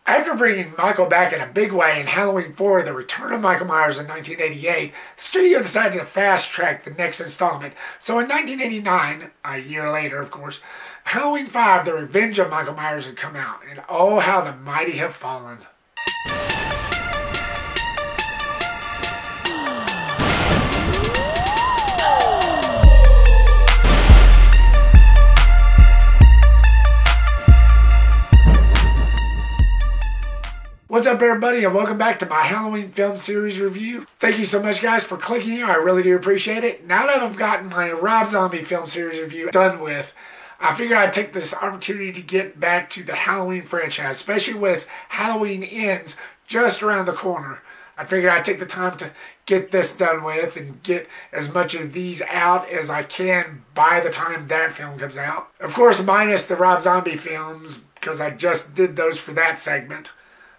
After bringing Michael back in a big way in Halloween 4, The Return of Michael Myers in 1988, the studio decided to fast-track the next installment. So in 1989, a year later of course, Halloween 5, The Revenge of Michael Myers had come out, and oh how the mighty have fallen. What's up everybody, and welcome back to my Halloween film series review. Thank you so much guys for clicking here, I really do appreciate it. Now that I've gotten my Rob Zombie film series review done with, I figured I'd take this opportunity to get back to the Halloween franchise, especially with Halloween Ends just around the corner. I figured I'd take the time to get this done with and get as much of these out as I can by the time that film comes out. Of course, minus the Rob Zombie films, because I just did those for that segment.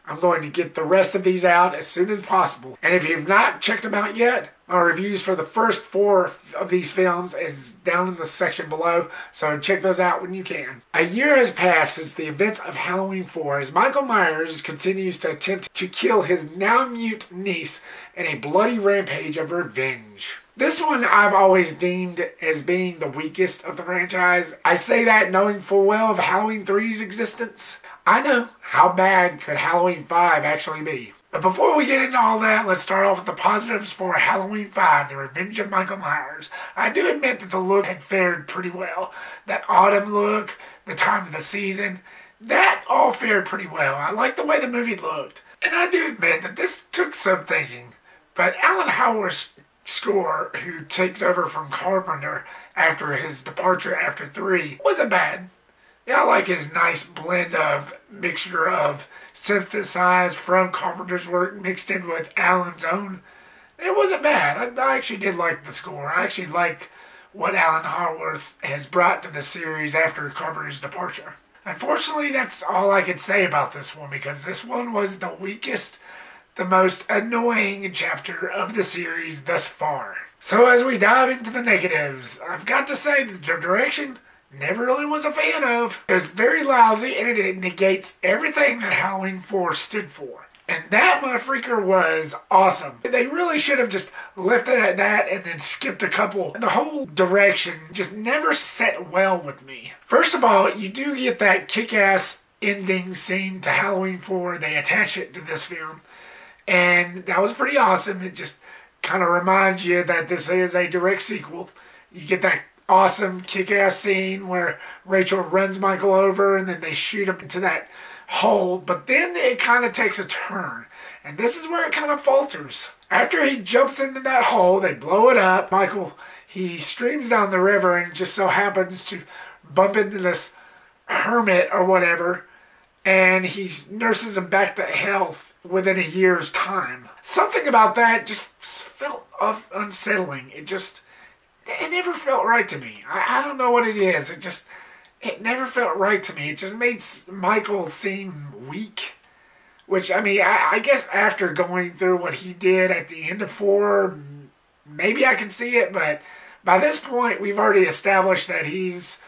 I'm going to get the rest of these out as soon as possible. And if you've not checked them out yet, my reviews for the first 4 of these films is down in the section below, so check those out when you can. A year has passed since the events of Halloween 4 as Michael Myers continues to attempt to kill his now mute niece in a bloody rampage of revenge. This one I've always deemed as being the weakest of the franchise. I say that knowing full well of Halloween 3's existence. I know, how bad could Halloween 5 actually be? But before we get into all that, let's start off with the positives for Halloween 5, The Revenge of Michael Myers. I do admit that the look had fared pretty well. That autumn look, the time of the season, that all fared pretty well. I liked the way the movie looked. And I do admit that this took some thinking. But Alan Howarth's score, who takes over from Carpenter after his departure after 3, wasn't bad. Yeah, I like his nice blend of mixture of synthesized from Carpenter's work mixed in with Alan's own. It wasn't bad. I actually did like the score. I actually like what Alan Howarth has brought to the series after Carpenter's departure. Unfortunately, that's all I can say about this one because this one was the weakest, the most annoying chapter of the series thus far. So as we dive into the negatives, I've got to say that the direction never really was a fan of. It was very lousy and it negates everything that Halloween 4 stood for. And that, my freaker, was awesome. They really should have just left it at that and then skipped a couple. The whole direction just never set well with me. First of all, you do get that kick-ass ending scene to Halloween 4. They attach it to this film. And that was pretty awesome. It just kind of reminds you that this is a direct sequel. You get that awesome kick-ass scene where Rachel runs Michael over and then they shoot him into that hole. But then it kind of takes a turn. And this is where it kind of falters. After he jumps into that hole, they blow it up. Michael, he streams down the river and just so happens to bump into this hermit or whatever. And he nurses him back to health within a year's time. Something about that just felt unsettling. It never felt right to me. I don't know what it is. It never felt right to me. It just made Michael seem weak. Which, I mean, I guess after going through what he did at the end of 4, maybe I can see it. But by this point, we've already established that he's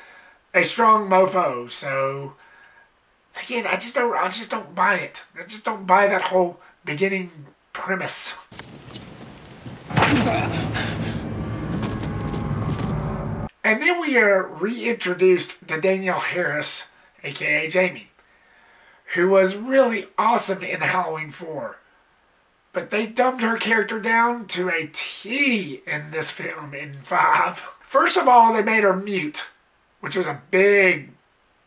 a strong mofo. So, again, I just don't buy it. I just don't buy that whole beginning premise. And then we are reintroduced to Danielle Harris, aka Jamie, who was really awesome in Halloween 4. But they dumbed her character down to a T in this film in 5. First of all, they made her mute, which was a big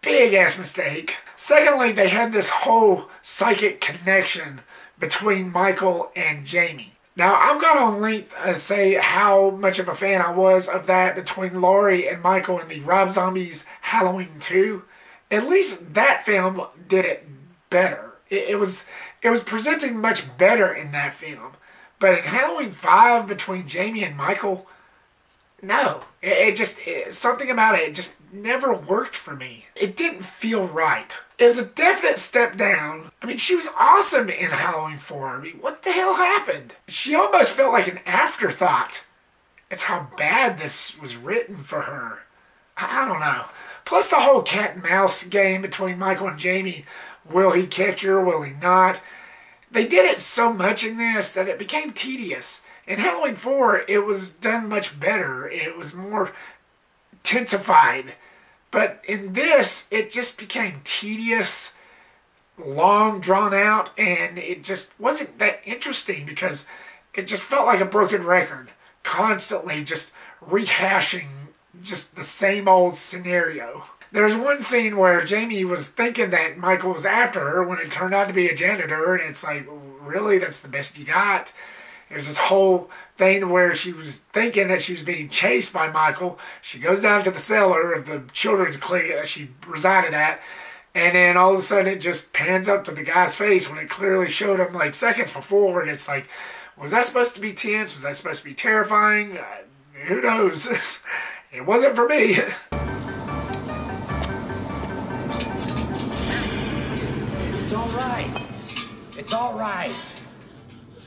ass mistake. Secondly, they had this whole psychic connection between Michael and Jamie. Now, I've got on length to say how much of a fan I was of that between Laurie and Michael in the Rob Zombie's Halloween 2. At least that film did it better. It was presenting much better in that film. But in Halloween 5 between Jamie and Michael, no. Something about it just never worked for me. It didn't feel right. It was a definite step down. I mean, she was awesome in Halloween 4. I mean, what the hell happened? She almost felt like an afterthought. It's how bad this was written for her. I don't know. Plus the whole cat and mouse game between Michael and Jamie Will he catch her? Will he not? They did it so much in this that it became tedious. In Halloween 4, it was done much better. It was more intensified. But in this, it just became tedious, long, drawn out, and it just wasn't that interesting because it just felt like a broken record. Constantly just rehashing just the same old scenario. There's one scene where Jamie was thinking that Michael was after her when it turned out to be a janitor, and it's like, really? That's the best you got? There's this whole thing where she was thinking that she was being chased by Michael. She goes down to the cellar of the children's clinic that she resided at, and then all of a sudden it just pans up to the guy's face when it clearly showed him like seconds before, and it's like, was that supposed to be tense? Was that supposed to be terrifying? Who knows? It wasn't for me. It's all right. It's all right.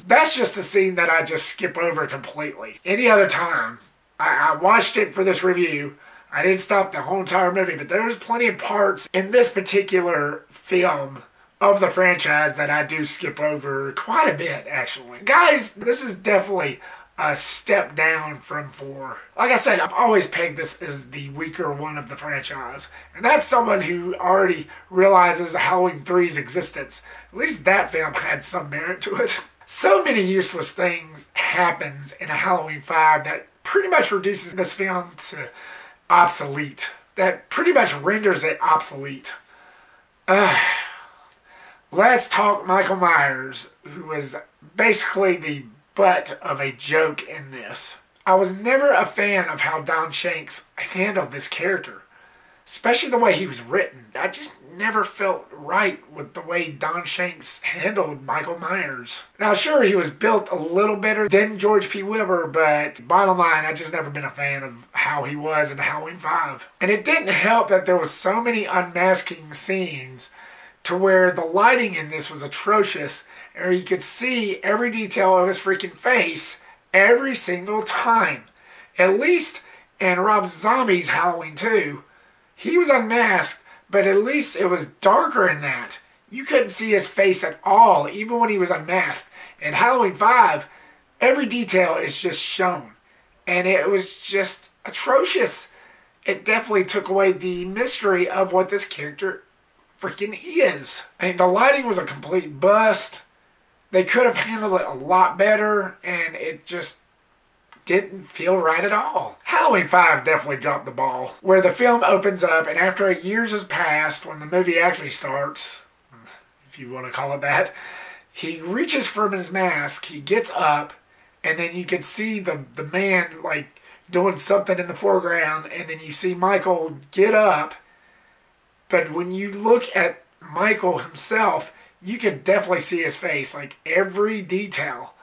That's just the scene that I just skip over completely. Any other time, I watched it for this review. I didn't stop the whole entire movie, but there's plenty of parts in this particular film of the franchise that I do skip over quite a bit, actually. Guys, this is definitely a step down from 4. Like I said, I've always pegged this as the weaker one of the franchise. And that's someone who already realizes Halloween 3's existence. At least that film had some merit to it. So many useless things happens in a Halloween 5 that pretty much reduces this film to obsolete. That pretty much renders it obsolete. Let's talk Michael Myers, who is basically the butt of a joke in this. I was never a fan of how Don Shanks handled this character, especially the way he was written. I just never felt right with the way Don Shanks handled Michael Myers. Now, sure, he was built a little better than George P. Weber, but bottom line, I just never been a fan of how he was in Halloween 5. And it didn't help that there was so many unmasking scenes to where the lighting in this was atrocious, and you could see every detail of his freaking face every single time. At least in Rob Zombie's Halloween 2, he was unmasked, but at least it was darker in that. You couldn't see his face at all, even when he was unmasked. In Halloween 5, every detail is just shown, and it was just atrocious. It definitely took away the mystery of what this character freaking is. I mean, the lighting was a complete bust. They could have handled it a lot better, and it just didn't feel right at all. Halloween 5 definitely dropped the ball. Where the film opens up, and after years has passed, when the movie actually starts, if you want to call it that, he reaches for his mask, he gets up, and then you can see the man like doing something in the foreground, and then you see Michael get up. But when you look at Michael himself, you can definitely see his face, like every detail.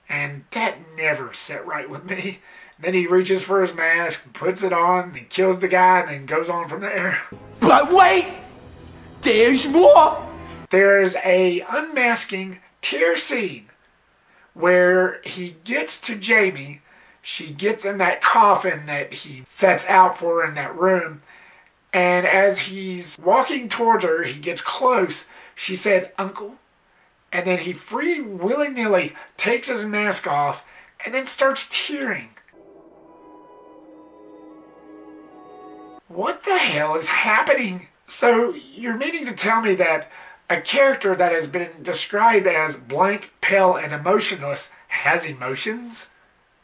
And that never set right with me. Then he reaches for his mask, puts it on, and kills the guy, and then goes on from there. But wait! There's more! There is a unmasking tear scene where he gets to Jamie. She gets in that coffin that he sets out for her in that room. And as he's walking towards her, he gets close. She said, "Uncle." And then he willy-nilly takes his mask off and then starts tearing. What the hell is happening? So you're meaning to tell me that a character that has been described as blank, pale, and emotionless has emotions?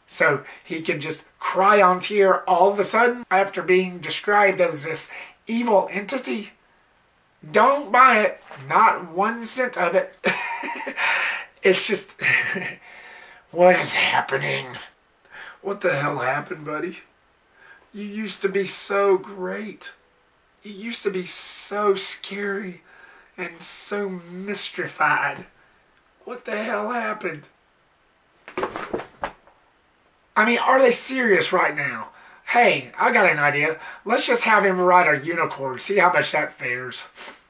So he can just cry on tear all of a sudden after being described as this evil entity? Don't buy it. Not 1 cent of it. It's just... What is happening? What the hell happened, buddy? You used to be so great. You used to be so scary and so mystified. What the hell happened? I mean, are they serious right now? Hey, I got an idea. Let's just have him ride a unicorn, see how much that fares.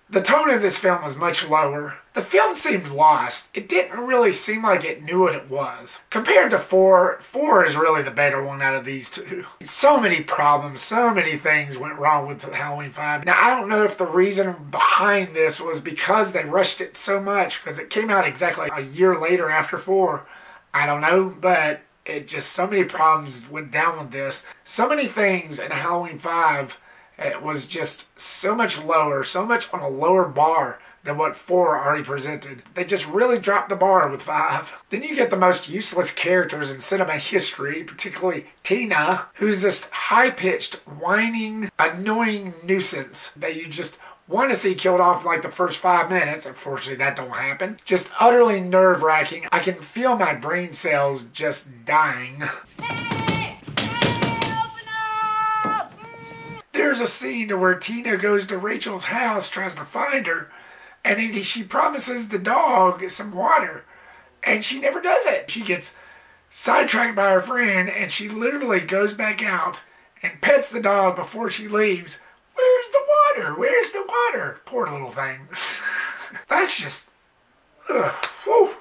The tone of this film was much lower. The film seemed lost. It didn't really seem like it knew what it was. Compared to 4, 4 is really the better one out of these two. So many problems, so many things went wrong with Halloween 5. Now, I don't know if the reason behind this was because they rushed it so much, because it came out exactly a year later after 4. I don't know, but it just, so many problems went down with this. So many things in Halloween 5, it was just so much lower, so much on a lower bar than what 4 already presented. They just really dropped the bar with 5. Then you get the most useless characters in cinema history, particularly Tina, who's this high-pitched, whining, annoying nuisance that you just want to see killed off in like the first 5 minutes. Unfortunately, that don't happen. Just utterly nerve-wracking. I can feel my brain cells just dying. Hey! Hey, open up! There's a scene where Tina goes to Rachel's house, tries to find her, and then she promises the dog some water, and she never does it. She gets sidetracked by her friend, and she literally goes back out and pets the dog before she leaves. Where's the water? Where's the water? Poor little thing. That's just... ugh. Whew.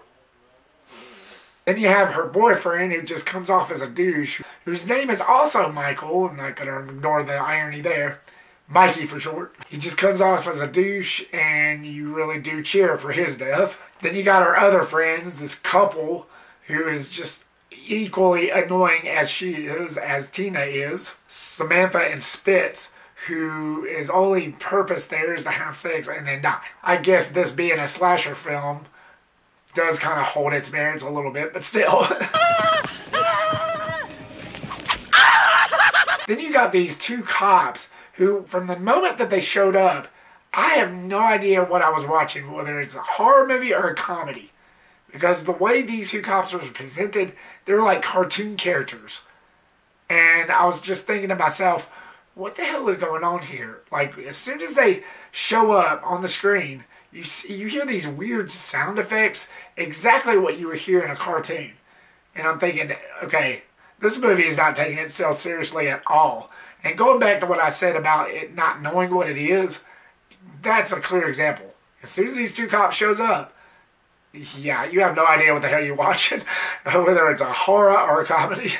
Then you have her boyfriend, who just comes off as a douche, whose name is also Michael. I'm not going to ignore the irony there. Mikey for short. He just comes off as a douche, and you really do cheer for his death. Then you got our other friends, this couple, who is just equally annoying as she is, as Tina is. Samantha and Spitz, who his only purpose there is to have sex and then die. I guess this being a slasher film does kind of hold its merits a little bit, but still. Then you got these two cops who, from the moment that they showed up, I have no idea what I was watching, whether it's a horror movie or a comedy. Because the way these two cops were presented, they were like cartoon characters. And I was just thinking to myself, what the hell is going on here? Like, as soon as they show up on the screen, you hear these weird sound effects, exactly what you would hear in a cartoon. And I'm thinking, okay, this movie is not taking itself seriously at all. And going back to what I said about it not knowing what it is, that's a clear example. As soon as these two cops shows up, yeah, you have no idea what the hell you're watching, whether it's a horror or a comedy.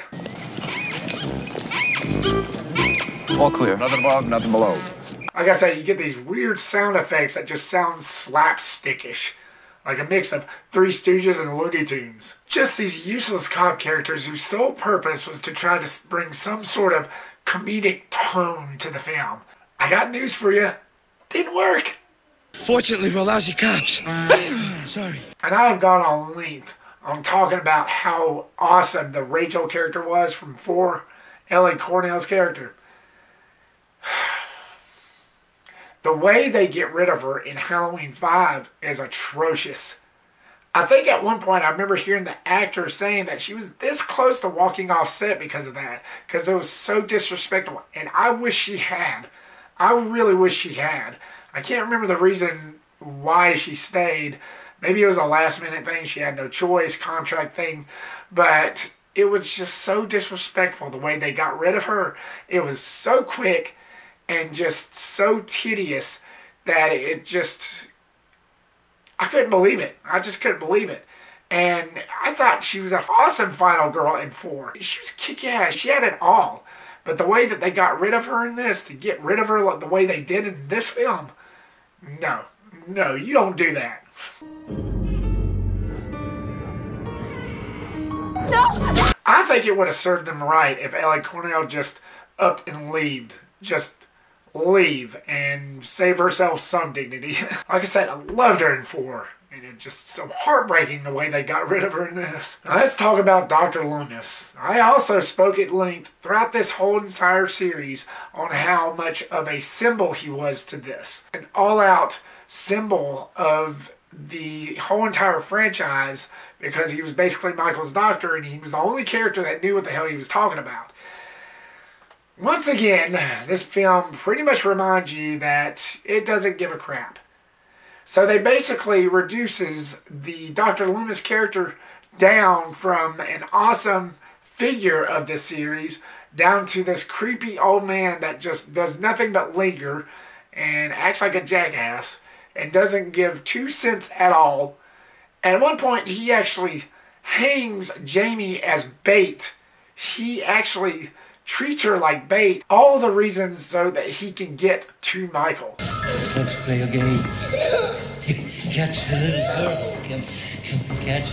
All clear. Nothing above, nothing below. Like I said, you get these weird sound effects that just sound slapstickish. Like a mix of Three Stooges and Looney Tunes. Just these useless cop characters whose sole purpose was to try to bring some sort of comedic tone to the film. I got news for you. Didn't work. Fortunately, we're lousy cops. Sorry. And I have gone on length on talking about how awesome the Rachel character was from 4, Ellie Cornell's character. The way they get rid of her in Halloween 5 is atrocious. I think at one point I remember hearing the actor saying that she was this close to walking off set because of that. Because it was so disrespectful. And I wish she had. I really wish she had. I can't remember the reason why she stayed. Maybe it was a last minute thing. She had no choice, contract thing. But it was just so disrespectful the way they got rid of her. It was so quick and just so tedious that it just... I couldn't believe it. I just couldn't believe it. And I thought she was an awesome final girl in 4. She was kick-ass. She had it all. But the way that they got rid of her in this, to get rid of her the way they did in this film, no. No, you don't do that. No! I think it would have served them right if Ellie Cornell just upped and left. Just leave and save herself some dignity. Like I said, I loved her in 4. And it's just so heartbreaking the way they got rid of her in this. Now let's talk about Dr. Loomis. I also spoke at length throughout this whole entire series on how much of a symbol he was to this. An all-out symbol of the whole entire franchise, because he was basically Michael's doctor and he was the only character that knew what the hell he was talking about. Once again, this film pretty much reminds you that it doesn't give a crap. So they basically reduces the Dr. Loomis character down from an awesome figure of this series down to this creepy old man that just does nothing but linger and acts like a jackass. and doesn't give 2 cents at all. At one point, he actually hangs Jamie as bait. He actually treats her like bait. All the reasons so that he can get to Michael. Let's play a game. Catch the little girl. Catch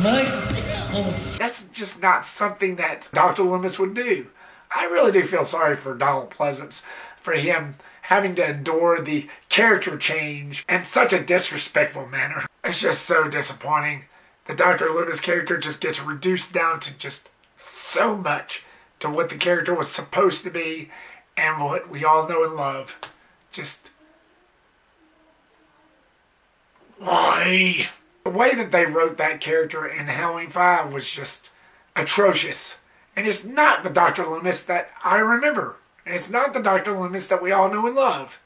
Michael. That's just not something that Dr. Loomis would do. I really do feel sorry for Donald Pleasence, for him having to endure the character change in such a disrespectful manner. It's just so disappointing. The Dr. Loomis character just gets reduced down to just so much to what the character was supposed to be and what we all know and love. Just... why? The way that they wrote that character in Halloween 5 was just atrocious. And it's not the Dr. Loomis that I remember. And it's not the Dr. Loomis that we all know and love.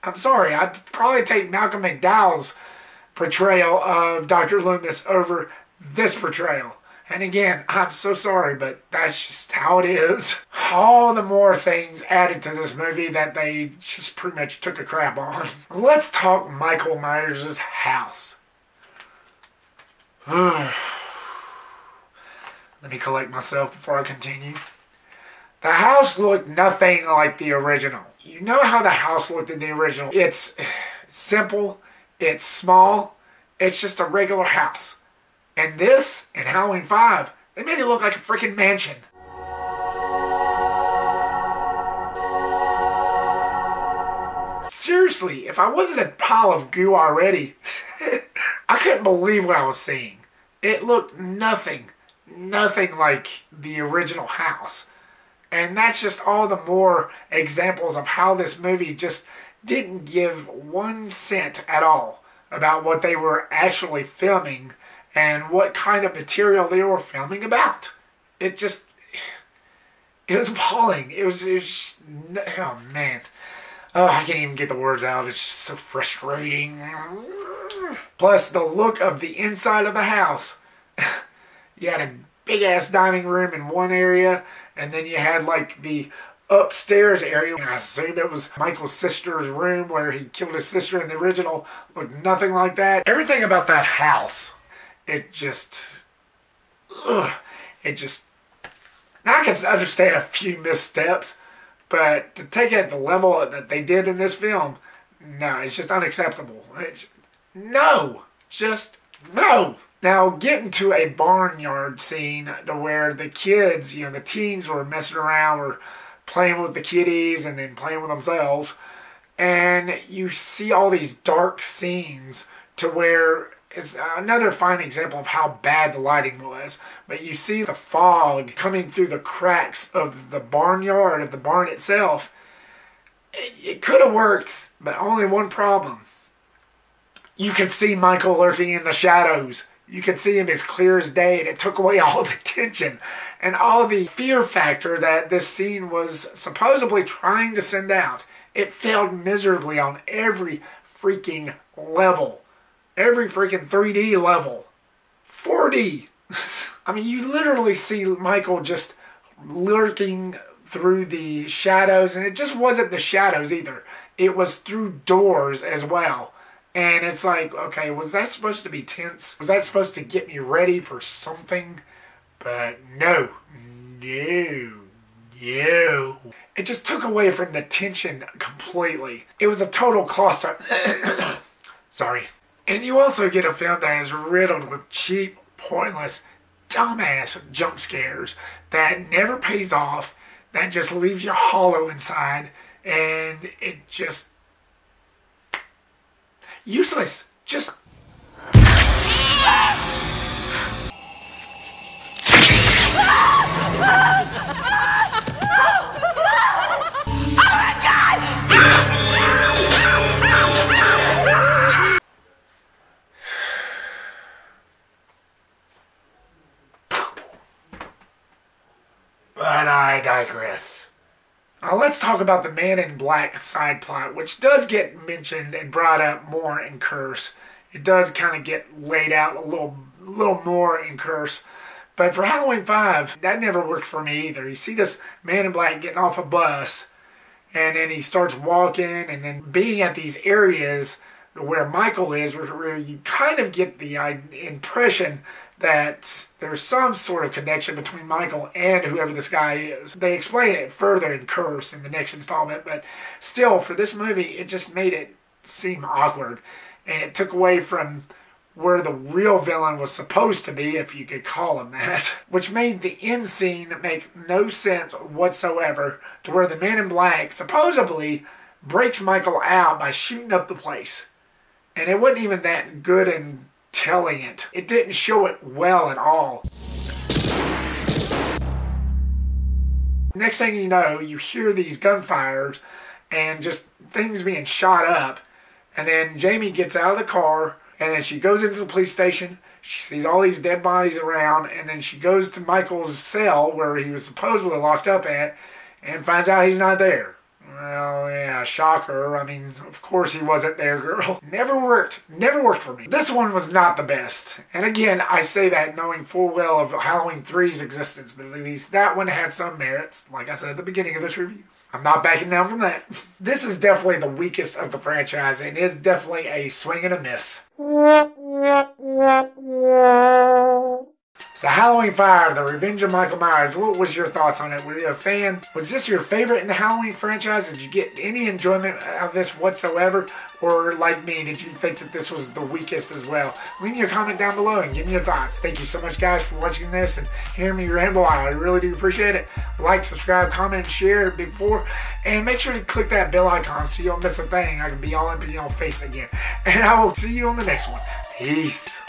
I'm sorry, I'd probably take Malcolm McDowell's portrayal of Dr. Loomis over this portrayal. And again, I'm so sorry, but that's just how it is. All the more things added to this movie that they just pretty much took a crap on. Let's talk Michael Myers' house. Let me collect myself before I continue. The house looked nothing like the original. You know how the house looked in the original. It's simple, it's small, it's just a regular house. And this, in Halloween 5, they made it look like a freaking mansion. Seriously, if I wasn't a pile of goo already, I couldn't believe what I was seeing. It looked nothing like the original house. And that's just all the more examples of how this movie just didn't give 1 cent at all about what they were actually filming and what kind of material they were filming about. It was appalling. It was oh man. Oh, I can't even get the words out. It's just so frustrating. Plus, the look of the inside of the house. You had a big-ass dining room in one area, and then you had, like, the upstairs area. I assume it was Michael's sister's room where he killed his sister in the original. Looked nothing like that. Everything about that house, it just... Now, I can understand a few missteps, but to take it at the level that they did in this film, no, it's just unacceptable. No! Now, getting to a barnyard scene to where the kids, you know, the teens were messing around or playing with the kitties and then playing with themselves, and you see all these dark scenes to where it's another fine example of how bad the lighting was. But you see the fog coming through the cracks of the barnyard, of the barn itself. It could have worked, but only one problem. You could see Michael lurking in the shadows. You could see him as clear as day, and it took away all the tension and all the fear factor that this scene was supposedly trying to send out. It failed miserably on every freaking level. Every freaking 3D level. 4D. I mean, you literally see Michael just lurking through the shadows, and it just wasn't the shadows either. It was through doors as well. And it's like, okay, was that supposed to be tense? Was that supposed to get me ready for something? But no. It just took away from the tension completely. It was a total cluster. Sorry. And you also get a film that is riddled with cheap, pointless, dumbass jump scares that never pays off, that just leaves you hollow inside, and it just... useless. Just... But I digress. Now let's talk about the Man in Black side plot, which does get mentioned and brought up more in Curse. It does kind of get laid out a little more in Curse. But for Halloween 5, that never worked for me either. You see this Man in Black getting off a bus, and then he starts walking, and then being at these areas where Michael is, where you kind of get the impression that there's some sort of connection between Michael and whoever this guy is. They explain it further in Curse in the next installment, but still, for this movie, it just made it seem awkward. And it took away from where the real villain was supposed to be, if you could call him that. Which made the end scene make no sense whatsoever, to where the Man in Black supposedly breaks Michael out by shooting up the place. And it wasn't even that good in telling it. It didn't show it well at all. Next thing you know, you hear these gunfires and just things being shot up. And then Jamie gets out of the car, and then she goes into the police station. She sees all these dead bodies around, and then she goes to Michael's cell where he was supposedly locked up at, and finds out he's not there. Well, yeah, shocker. I mean, of course he wasn't there, girl. Never worked for me. This one was not the best. And again, I say that knowing full well of Halloween 3's existence, but at least that one had some merits, like I said at the beginning of this review. I'm not backing down from that. This is definitely the weakest of the franchise, and is definitely a swing and a miss. So Halloween 5, The Revenge of Michael Myers, what was your thoughts on it? Were you a fan? Was this your favorite in the Halloween franchise? Did you get any enjoyment out of this whatsoever? Or like me, did you think that this was the weakest as well? Leave me a comment down below and give me your thoughts. Thank you so much, guys, for watching this and hearing me ramble. I really do appreciate it. Like, subscribe, comment, share, big 4. And make sure to click that bell icon so you don't miss a thing. I can be all up in your face again. And I will see you on the next one. Peace.